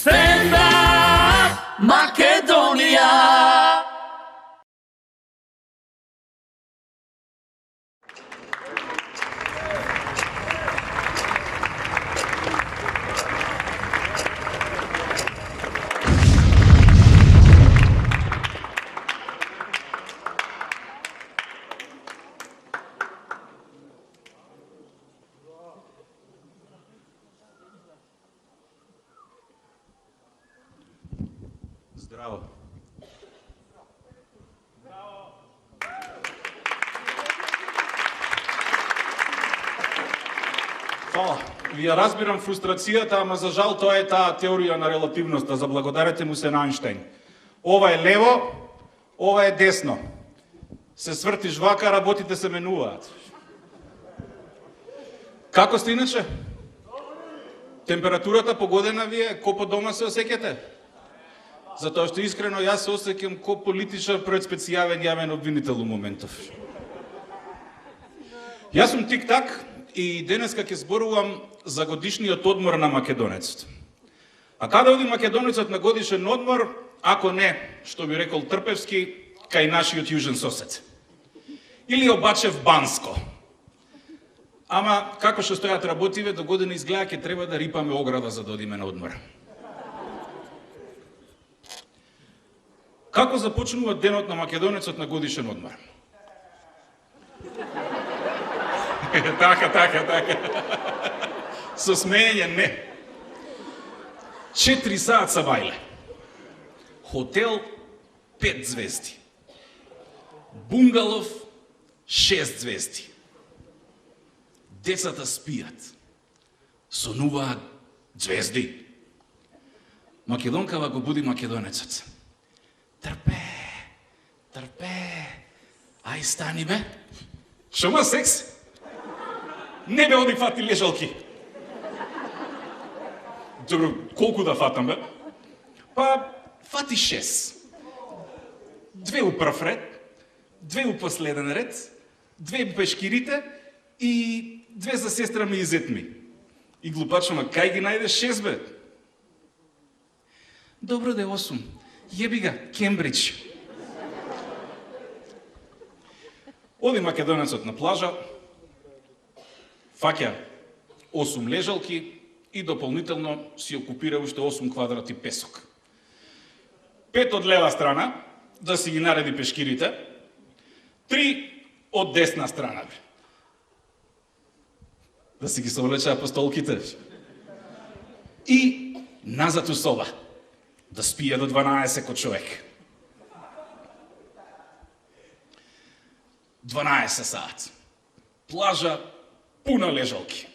Stand up, Македонија! Здраво. Фала. Ви ја разбирам фрустрацијата, ама за жал тоа е таа теорија на релативноста. Заблагодарете му се на Ајнштајн. Ова е лево, ова е десно. Се свртиш вака, работите се менуваат. Како сте иначе? Температурата погодена ви е, ко по дома се осеќате? Затоа што искрено јас се осеќам ко политичар пред специјален јавен обвинител у моментов. Јас сум тик-так и денеска ќе зборувам за годишниот одмор на македонецот. А каде оди македонецот на годишен одмор, ако не, што би рекол Трпевски, кај нашиот јужен сосед? Или обачев Банско? Ама, како што стојат работиве, до година изгледа ќе треба да рипаме ограда за да одиме на одмор. Како започнува денот на македонецот на годишен одмор? Така. Со смеење не. 4 саат са бајле. Хотел 5 звезди. Бунгалов 6 звезди. Децата спијат. Сонуваат звезди. Македонкава го буди македонецот. Трпе, ај стани бе. Шо ма секс? Не бе, оди фати лежалки. Добро, колку да фатам бе? Па, фати 6. 2 у прв ред, 2 у последен ред, 2 у пешкирите и 2 за сестра ми и зет ми. И глупачо, ма кај ги најдеш 6 бе? Добро де 8. Јеби га, Кембридж. Оди македонецот на плажа, фаќа 8 лежалки и дополнително си окупира уште 8 квадрати песок. 5 од лева страна, да си ги нареди пешкирите, 3 од десна страна. Да си ги совлеча по столките. И назад у соба. Да спие до 12 ко човек. 12 саат. Плажа пуна лежалки.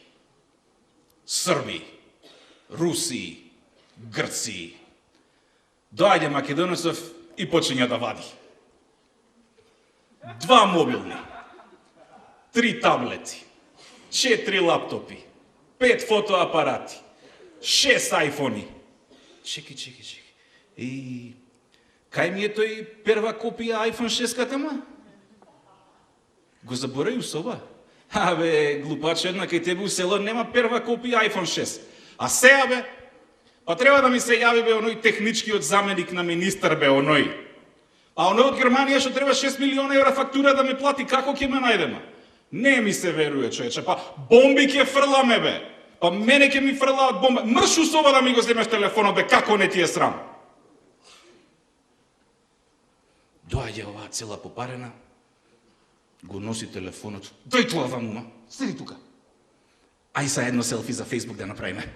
Срби, Руси, Грци. Доаѓа македонецов и почиња да вади. 2 мобилни, 3 таблети, 4 лаптопи, 5 фотоапарати, 6 айфони. Чеки. И кај ми е тој прва копија iPhone 6-ката ма? Го заборај у соба? Абе, глупаче, една кај тебе у село нема прва копија iPhone 6. А сега бе, па треба да ми се јави бе оној техничкиот заменик на министар бе оној. А оној од Германија што треба 6 милиона евра фактура да ми плати, како ќе ме најдема? Не ми се веруе, човече, па бомби ќе фрламе бе. Па мене ќе ми фрлаат бомба. Мрш у соба да ми го земеш телефонот, бе, како не ти е срам? Доаѓа оваа цела попарена, го носи телефонот. Дој тоа вам ума, седи тука. Ај са едно селфи за Фейсбук да направиме.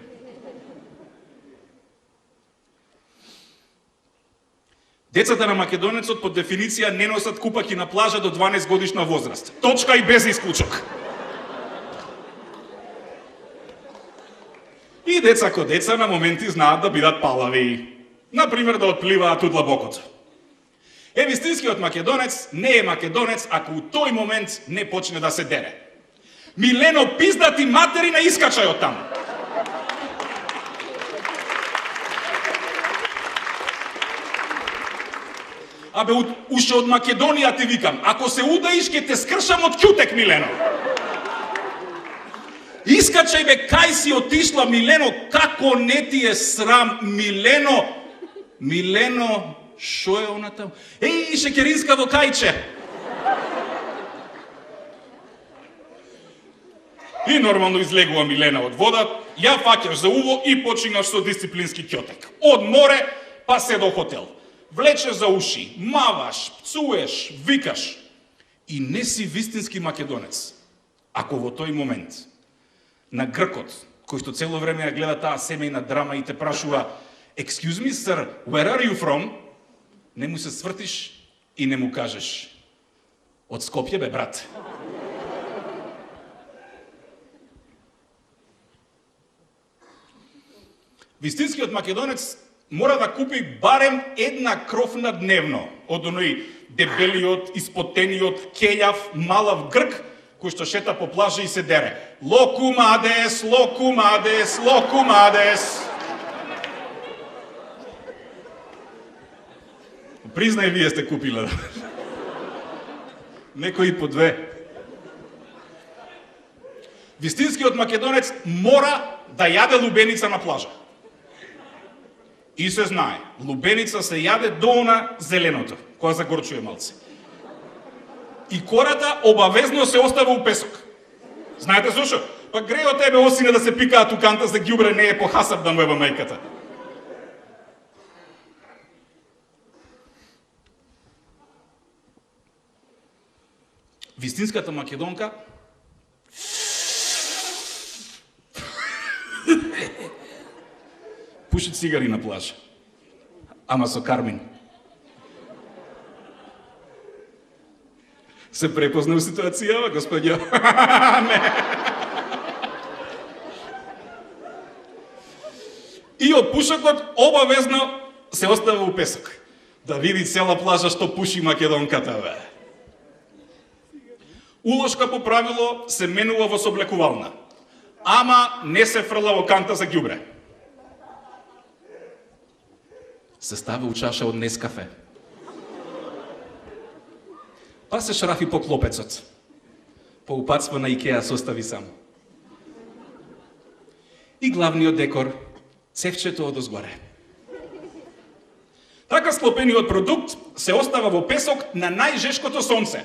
Децата на македонецот по дефиниција не носат купаки на плажа до 12 годишна возраст. Точка и без исклучок. И деца ко деца на моменти знаат да бидат палави. Например, да отпливаат у длабокото. Вистинскиот македонец не е македонец ако у тој момент не почне да се дере. Милено, пиздати материна, искачај од таму. Абе, уште од Македонија ти викам, ако се удаиш, ке те скршам од ќутек, Милено. Искачај бе, кај си отишла, Милено, како не ти е срам, Милено? Милено, шо е она таму? Еј, шекеринска во кајче. И нормално излегува Милена од вода, ја фаќаш за уво и починаш со дисциплински ќотек. Од море па се до хотел. Влечеш за уши, маваш, пцуеш, викаш. И не си вистински македонец. Ако во тој момент на Гркот, кој што цело време ја гледа таа семејна драма и те прашува "Excuse me, sir, where are you from?" не му се свртиш и не му кажеш "Од Скопје бе, брат." Вистинскиот македонец мора да купи барем една крофна дневно од оној дебелиот, испотениот, кељав, малав грк кој што шета по плажа и се дере. Локумадес, локумадес, локумадес. Признај, вие сте купила. Некои по две. Вистинскиот македонец мора да јаде лубеница на плажа. И се знае, лубеница се јаде до она зеленото, која загорчува малце. И кората обавезно се остава у песок. Знаете зошто? Па греј од тебе, осине, да се пикаат у канта за ѓубре, не е похасаб да му еба мајката. Вистинската македонка пуши цигари на плажа, ама со кармин. Се препозна у ситуацијава, господјо? Не. И од пушокот обавезно се остава у песок. Да види цела плажа што пуши македонката, бе. Улошка по правило се менува во соблекувална, ама не се фрла во канта за ѓубре. Се стави у чаша од Нескафе. Па се шрафи по клопецот. По упатства на Икеа се остави сам. И главниот декор, цевчето од озгоре. Така склопениот продукт се остава во песок на најжешкото сонце.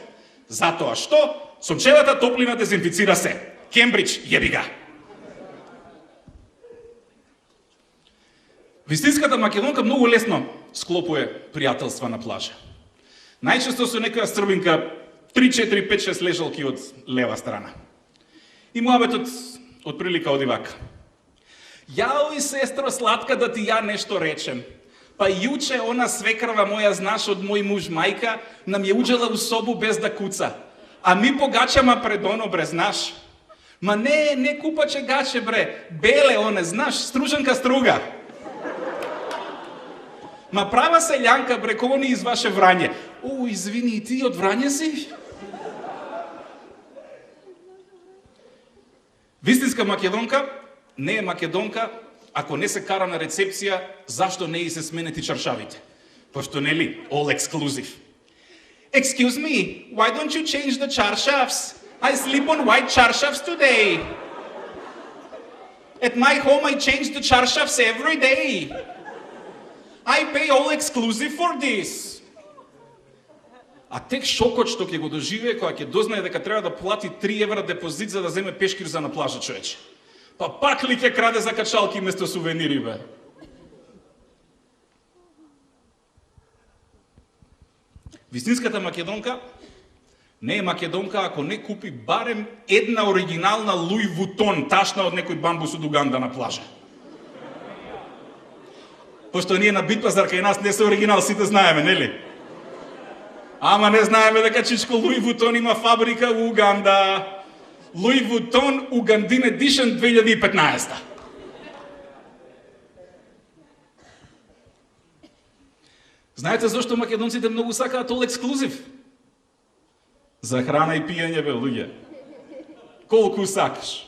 Затоа што сончевата топлина дезинфицира се. Кембридж, јеби га. Вистинската македонка многу лесно склопува пријателства на плажа. Најчесто со некоја србинка 3, 4, 5, 6 лежалки од лева страна. И муабетот од прилика оди вака. Јаој, сестро сладка, да ти ја нешто речем. Па јуче она свекрава моја, знаш, од мој муж мајка, нам ја уđела у собу без да куца. А ми погачама пред оно, бре, знаш. Ма не купаче гаче, бре, беле оне, знаш, стружанка струга. Ма права селјанка, бре, кој ни изваше Врање. О, извини, ти од Врање си? Вистинска македонка не е македонка ако не се кара на рецепција зашто не и се сменети чаршавите. Пошто нели, all exclusive. Excuse me, why don't you change the charshafs? I sleep on white charshafs today. At my home I change the charshafs every day. I pay all exclusive for this. А тек шокот што ќе го доживее кога ќе дознае дека треба да плати 3 евра депозит за да земе пешкир за на плажа, човече. Па пак ли ќе краде за качалки место сувенири, бе? Вистинската македонка не е македонка ако не купи барем една оригинална Луи Вутон, ташна од некој бамбус од Уганда на плажа. Пошто ние на Битпазар кај нас не се оригинал, сите знаеме, нели? Ама не знаеме дека чичко Луи Вутон има фабрика у Уганда. Луи Вутон Угандин Edition 2015. Знаете зашто македонците многу сакаат all exclusive? За храна и пиење, бе, луѓе. Колку сакаш.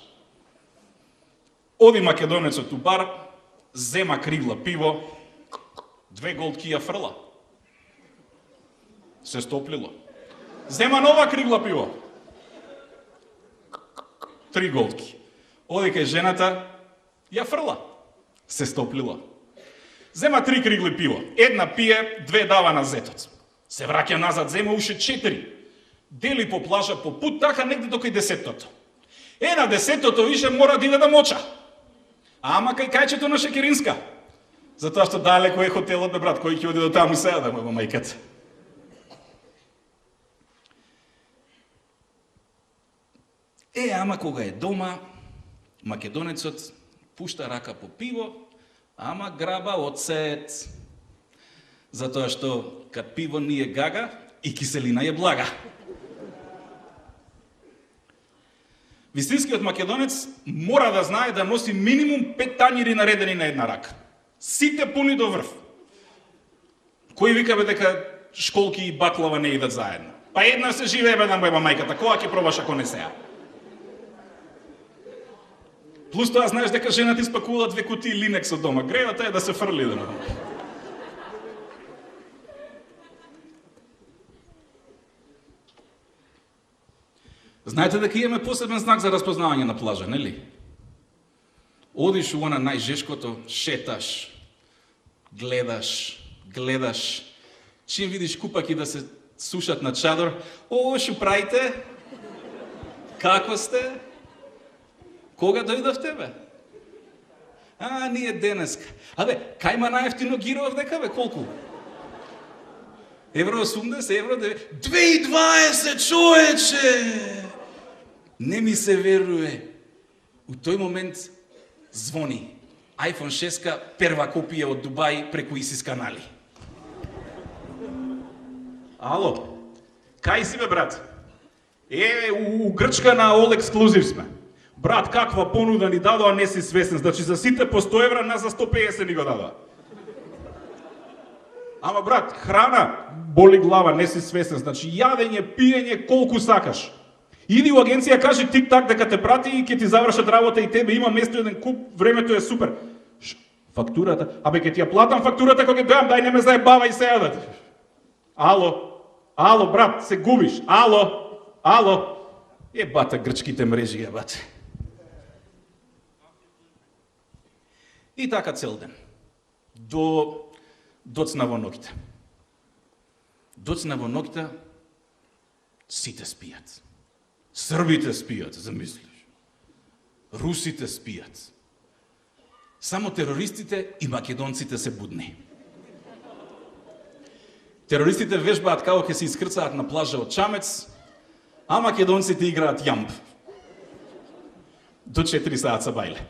Оди македонецот у бар, зема кригла пиво, 2 голтки ја фрла. Се стоплило. Зема нова кригла пиво. 3 голтки. Оди кај жената, ја фрла. Се стоплила. Зема 3 кригли пиво. Една пие, 2 дава на зетот. Се враќа назад, зема уште 4. Дели по плажа по пут, така негде до кај 10-тото. На 10-тото више мора да иде да моча. Ама кај кајчето на Шекеринска. Затоа што далеко е хотелот, бе брат, кој ќе оди до таму сега да му мајката. Ама кога е дома, македонецот пушта рака по пиво, ама граба оцет. Затоа што кад пиво не е гага, и киселина е блага. Вистинскиот македонец мора да знае да носи минимум 5 тањири наредени на една рака. Сите пуни до врв. Кој вика бе дека школки и баклава не идат заедно? Па една се живее бе на баба мајката, кога ќе пробаш ако не сеа? Плюс тоа знаеш дека жената испакувала 2 кутии линекс од дома. Гревата е да се фрли да. Знаете дека имаме посебен знак за распознавање на плажа, нели? Одиш у она најжешкото, шеташ, гледаш, чим видиш купаки да се сушат на чадор, шо правите? Како сте? Кога дојдовте, бе? Ние денеска. Кај ма најефтино гиро дека, бе, колку? Евро 80, евро 9... 2,20, човече! Не ми се веруе. У тој момент звони. iPhone 6 прва копија од Дубај преку Исис канали. Ало, кај си, бе, брат? У Грчка на All Exclusive сме. Брат, каква понуда ни дадоа, не си свесен. Значи, за сите по 100 евра, нас за 150 ни го дадоа. Ама, брат, храна, боли глава, не си свесен. Значи, јадење, пиење, колку сакаш. Иди у агенција, кажи тик-так дека те прати и ќе ти завршат работа и тебе, има место еден куп, времето е супер. Фактурата? Ќе ти ја платам фактурата кога ќе дојам, дај не ме заебавај сега, бе. Ало, брат, се губиш. Ало. Ебата грчките мрежи, ебате. И така цел ден. Доцна во ноќта. Доцна во ноќта, сите спијат. Србите спијат, замислиш. Русите спијат. Само терористите и македонците се будни. Терористите вежбаат како ќе се искрцаат на плажа од Чамец, а македонците играат јамп. До 4 саат са бајле.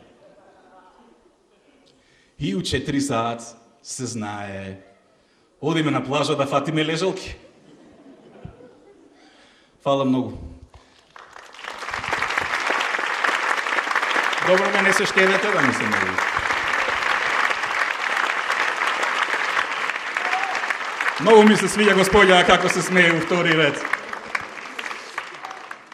И у 4 саат се знае, одиме на плажа да фатиме лежалки. Фала многу. Добро ме не се штедете да ми се мери. Многу ми се свиѓа господја како се смее у втори ред.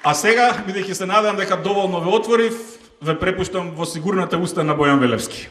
А сега, бидејќи се надам дека доволно ве отворив, ве препуштам во сигурната уста на Бојан Велевски.